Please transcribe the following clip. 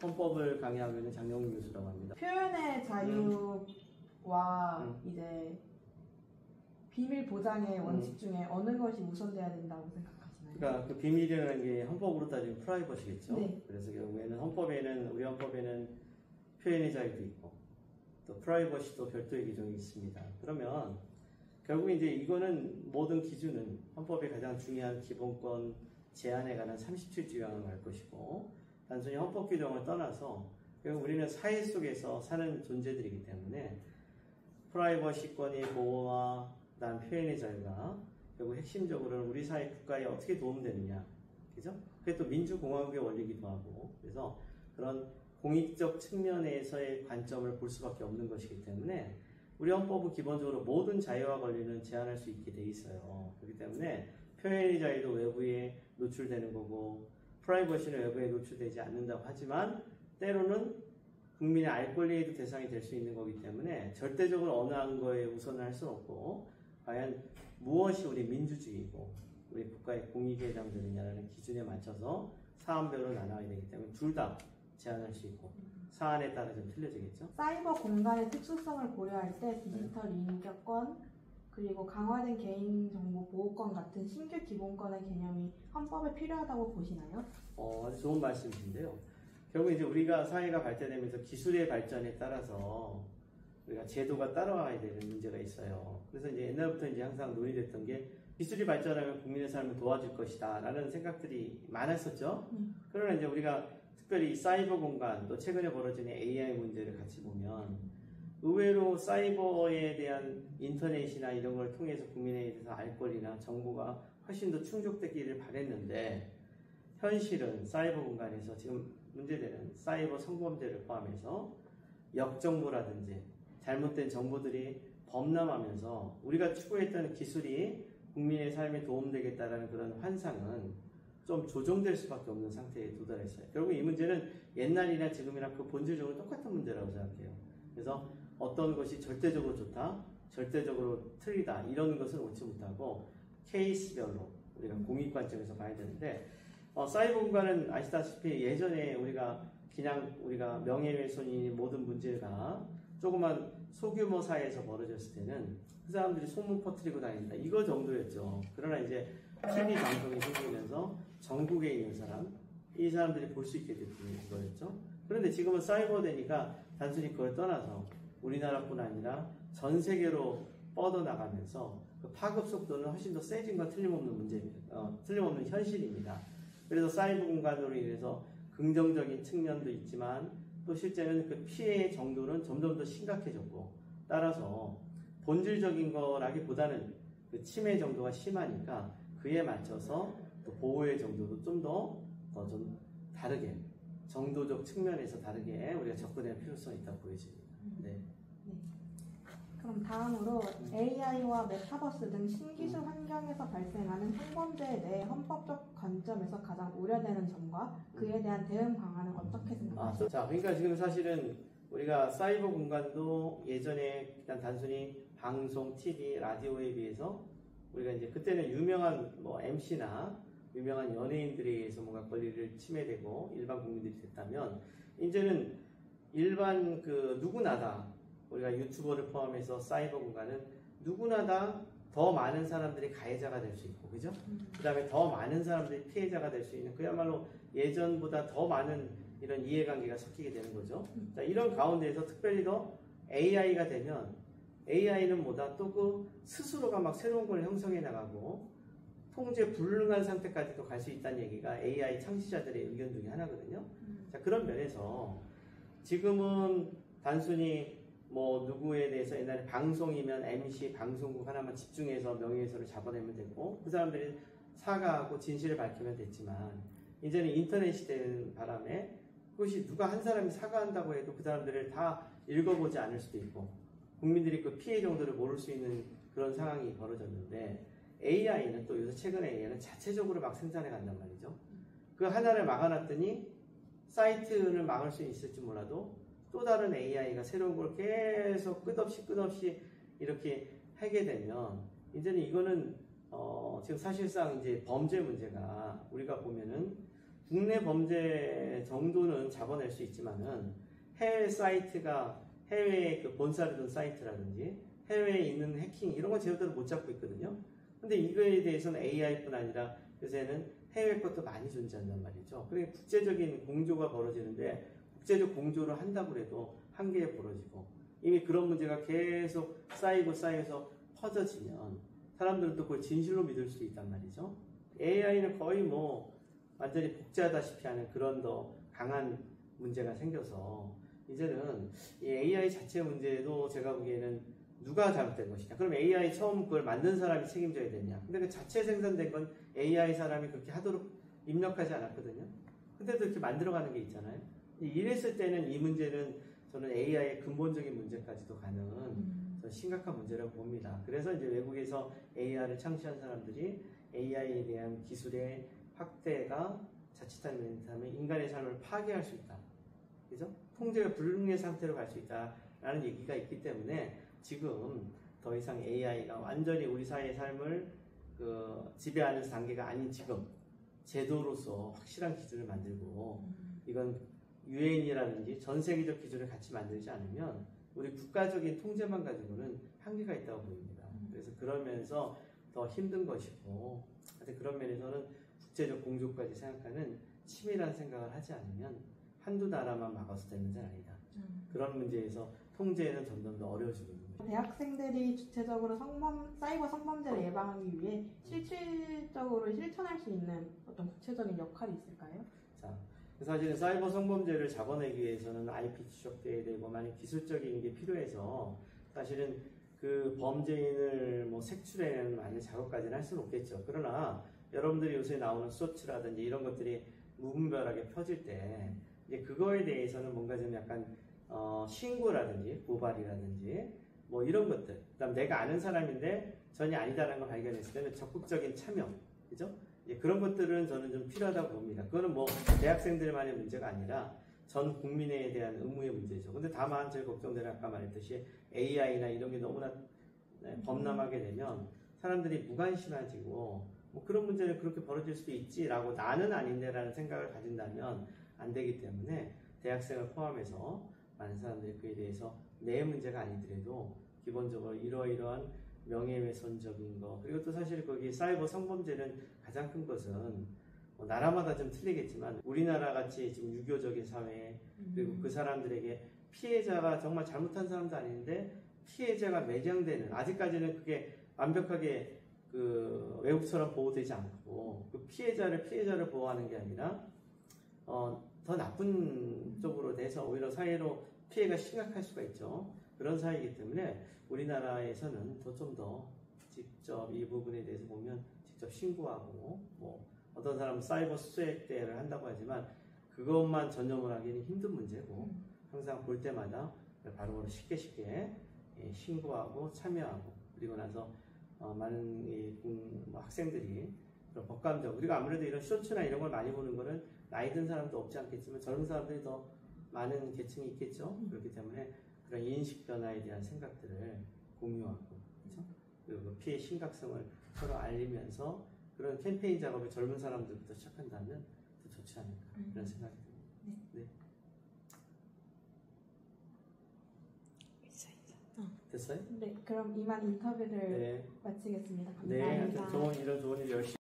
헌법을 강의하고 있는 장영훈 교수라고 합니다. 표현의 자유와 이제 비밀 보장의 원칙 중에 어느 것이 우선돼야 된다고 생각하시나요? 그러니까 그 비밀이라는 게 헌법으로 따지면 프라이버시겠죠. 네. 그래서 결국에는 우리 헌법에는 표현의 자유도 있고 또 프라이버시도 별도의 규정이 있습니다. 그러면 결국 이제 이거는 모든 기준은 헌법의 가장 중요한 기본권 제한에 관한 37조 요항을 말 것이고 단순히 헌법 규정을 떠나서 결국 우리는 사회 속에서 사는 존재들이기 때문에 프라이버시권의 보호와 그다음 표현의 자유가 결국 핵심적으로는 우리 사회 국가에 어떻게 도움되느냐, 그죠? 그게 또 민주공화국의 원리이기도 하고 그래서 그런 공익적 측면에서의 관점을 볼 수밖에 없는 것이기 때문에 우리 헌법은 기본적으로 모든 자유와 권리는 제한할 수 있게 돼 있어요. 그렇기 때문에 표현의 자유도 외부에 노출되는 거고 프라이버시는 외부에 노출되지 않는다고 하지만 때로는 국민의 알 권리에도 대상이 될 수 있는 거기 때문에 절대적으로 어느 한 거에 우선을 할 수는 없고 과연 무엇이 우리 민주주의고 우리 국가의 공익에 해당되느냐라는 기준에 맞춰서 사안별로 나눠야 되기 때문에 둘 다 제한할 수 있고 사안에 따라 좀 틀려지겠죠. 사이버 공간의 특수성을 고려할 때 디지털 인격권 그리고 강화된 개인정보 보호권 같은 신규 기본권의 개념이 헌법에 필요하다고 보시나요? 아주 좋은 말씀이신데요. 결국 이제 우리가 사회가 발전하면서 기술의 발전에 따라서 우리가 제도가 따라와야 되는 문제가 있어요. 그래서 이제 옛날부터 이제 항상 논의됐던 게 기술이 발전하면 국민의 삶을 도와줄 것이다 라는 생각들이 많았었죠. 그러나 이제 우리가 특별히 사이버 공간 또 최근에 벌어지는 AI 문제를 같이 보면 의외로 사이버에 대한 인터넷이나 이런 걸 통해서 국민에 대해서 알 권리나 정보가 훨씬 더 충족되기를 바랬는데 현실은 사이버 공간에서 지금 문제되는 사이버 성범죄를 포함해서 역정보라든지 잘못된 정보들이 범람하면서 우리가 추구했던 기술이 국민의 삶에 도움되겠다라는 그런 환상은 좀 조정될 수밖에 없는 상태에 도달했어요. 결국 이 문제는 옛날이나 지금이나 그 본질적으로 똑같은 문제라고 생각해요. 그래서 어떤 것이 절대적으로 좋다, 절대적으로 틀리다 이런 것을 옳지 못하고 케이스별로 우리가 공익 관점에서 봐야 되는데 사이버 공간은 아시다시피 예전에 우리가 명예훼손이 모든 문제가 조그만 소규모 사회에서 벌어졌을 때는 그 사람들이 소문 퍼뜨리고 다닌다 이거 정도였죠. 그러나 이제 TV 방송이 생기면서 전국에 있는 이 사람들이 볼 수 있게 됐던 거였죠. 그런데 지금은 사이버 되니까 단순히 그걸 떠나서 우리나라뿐 아니라 전 세계로 뻗어나가면서 그 파급 속도는 훨씬 더 세진 건 틀림없는 문제입니다. 틀림없는 현실입니다. 그래서 사이버 공간으로 인해서 긍정적인 측면도 있지만 또 실제는 그 피해의 정도는 점점 더 심각해졌고 따라서 본질적인 거라기보다는 그 침해 정도가 심하니까 그에 맞춰서 또 보호의 정도도 좀 다르게 정도적 측면에서 다르게 우리가 접근할 필요성이 있다고 보여집니다. 네. 그럼 다음으로 AI와 메타버스 등 신기술 환경에서 발생하는 성범죄에 대해 헌법적 관점에서 가장 우려되는 점과 그에 대한 대응 방안은 어떻게 생각하세요? 자, 그러니까 지금 사실은 우리가 사이버 공간도 예전에 그냥 단순히 방송, TV, 라디오에 비해서 우리가 이제 그때는 유명한 MC나 유명한 연예인들에 의해서 뭔가 권리를 침해되고 일반 국민들이 됐다면 이제는 일반 누구나 다 우리가 유튜버를 포함해서 사이버 공간은 누구나 다 더 많은 사람들이 가해자가 될 수 있고, 그죠? 그 다음에 더 많은 사람들이 피해자가 될 수 있는 그야말로 예전보다 더 많은 이런 이해관계가 섞이게 되는 거죠. 자, 이런 가운데에서 특별히 더 AI가 되면 AI는 뭐다? 또 스스로가 막 새로운 걸 형성해 나가고 통제 불능한 상태까지도 갈 수 있다는 얘기가 AI 창시자들의 의견 중에 하나거든요. 자, 그런 면에서 지금은 단순히 누구에 대해서 옛날에 방송이면 MC, 방송국 하나만 집중해서 명예훼손을 잡아내면 되고 그 사람들이 사과하고 진실을 밝히면 됐지만 이제는 인터넷이 된 바람에 그것이 누가 한 사람이 사과한다고 해도 그 사람들을 다 읽어보지 않을 수도 있고 국민들이 그 피해 정도를 모를 수 있는 그런 상황이 벌어졌는데 AI는 또 요새 최근에 AI는 자체적으로 막 생산해 간단 말이죠. 그 하나를 막아놨더니 사이트를 막을 수 있을지 몰라도 또 다른 AI가 새로운 걸 계속 끝없이 이렇게 하게 되면 이제는 이거는 지금 사실상 이제 범죄 문제가 우리가 보면은 국내 범죄 정도는 잡아낼 수 있지만은 해외 사이트가 해외에 그 본사를 둔 사이트라든지 해외에 있는 해킹 이런 건 제대로 못 잡고 있거든요. 근데 이거에 대해서는 AI뿐 아니라 요새는 해외 것도 많이 존재한단 말이죠. 그러니까 국제적인 공조가 벌어지는데 국제적 공조를 한다고 해도 한계에 벌어지고 이미 그런 문제가 계속 쌓여서 퍼져지면 사람들은 또 그걸 진실로 믿을 수 있단 말이죠. AI는 거의 뭐 완전히 복제하다시피 하는 그런 더 강한 문제가 생겨서 이제는 이 AI 자체 문제도 제가 보기에는 누가 잘못된 것이냐. 그럼 AI 처음 그걸 만든 사람이 책임져야 되냐. 근데 그 자체 생산된 건 AI 사람이 그렇게 하도록 입력하지 않았거든요. 근데도 이렇게 만들어가는 게 있잖아요. 이랬을 때는 이 문제는 저는 AI의 근본적인 문제까지도 가는 심각한 문제라고 봅니다. 그래서 이제 외국에서 AI를 창시한 사람들이 AI에 대한 기술의 확대가 자칫하면 인간의 삶을 파괴할 수 있다. 그죠? 통제가 불능의 상태로 갈 수 있다라는 얘기가 있기 때문에 지금 더 이상 AI가 완전히 우리 사회의 삶을 지배하는 단계가 아닌 지금 제도로서 확실한 기준을 만들고 이건 유엔이라든지 전 세계적 기준을 같이 만들지 않으면 우리 국가적인 통제만 가지고는 한계가 있다고 보입니다. 그래서 그러면서 더 힘든 것이고 하여튼 그런 면에서는 국제적 공조까지 생각하는 치밀한 생각을 하지 않으면 한두 나라만 막아서 되는 문제는 아니다. 그런 문제에서 통제는 점점 더 어려워지고 있는 거죠. 대학생들이 주체적으로 사이버 성범죄를 예방하기 위해 실질적으로 실천할 수 있는 어떤 구체적인 역할이 있을까요? 자, 사실은 사이버 성범죄를 잡아내기 위해서는 IP 추적돼야 되고 많은 기술적인 게 필요해서 사실은 그 범죄인을 뭐 색출해내는 많은 작업까지는 할 수는 없겠죠. 그러나 여러분들이 요새 나오는 쇼츠라든지 이런 것들이 무분별하게 펴질 때 이제 그거에 대해서는 뭔가 좀 약간 신고라든지 고발이라든지 뭐 이런 것들, 그다음 내가 아는 사람인데 전혀 아니다라는 걸 발견했을 때는 적극적인 참여, 그죠? 이제 그런 것들은 저는 좀 필요하다고 봅니다. 그거는 뭐 대학생들만의 문제가 아니라 전 국민에 대한 의무의 문제죠. 근데 다만 제가 걱정되는 아까 말했듯이 AI나 이런 게 너무나 범람하게 되면 사람들이 무관심해지고 뭐 그런 문제는 그렇게 벌어질 수도 있지라고 나는 아닌데라는 생각을 가진다면 안 되기 때문에 대학생을 포함해서 많은 사람들이 그에 대해서 내 문제가 아니더라도 기본적으로 이러이러한 명예훼손적인 거 그리고 또 사실 거기 사이버 성범죄는 가장 큰 것은 뭐 나라마다 좀 틀리겠지만 우리나라 같이 지금 유교적인 사회 그리고 그 사람들에게 피해자가 정말 잘못한 사람도 아닌데 피해자가 매장되는 아직까지는 그게 완벽하게 그 외국처럼 보호되지 않고 그 피해자를 보호하는 게 아니라 더 나쁜 쪽으로 돼서 오히려 사회로 피해가 심각할 수가 있죠. 그런 사회이기 때문에 우리나라에서는 좀 더 직접 이 부분에 대해서 보면 직접 신고하고 뭐 어떤 사람은 사이버 수색대를 한다고 하지만 그것만 전념을 하기는 힘든 문제고 항상 볼 때마다 바로 쉽게 신고하고 참여하고 그리고 나서 많은 학생들이 그런 법감정 그리고 아무래도 이런 쇼츠나 이런 걸 많이 보는 거는 나이 든 사람도 없지 않겠지만 젊은 사람들이 더 많은 계층이 있겠죠. 그렇기 때문에 그런 인식 변화에 대한 생각들을 공유하고 그렇죠? 그리고 그 피해 심각성을 서로 알리면서 그런 캠페인 작업을 젊은 사람들부터 시작한다면 더 좋지 않을까 그런 생각이 듭니다. 네. 됐어요? 네, 그럼 이만 인터뷰를 마치겠습니다. 감사합니다. 네, 좋은 일 열심히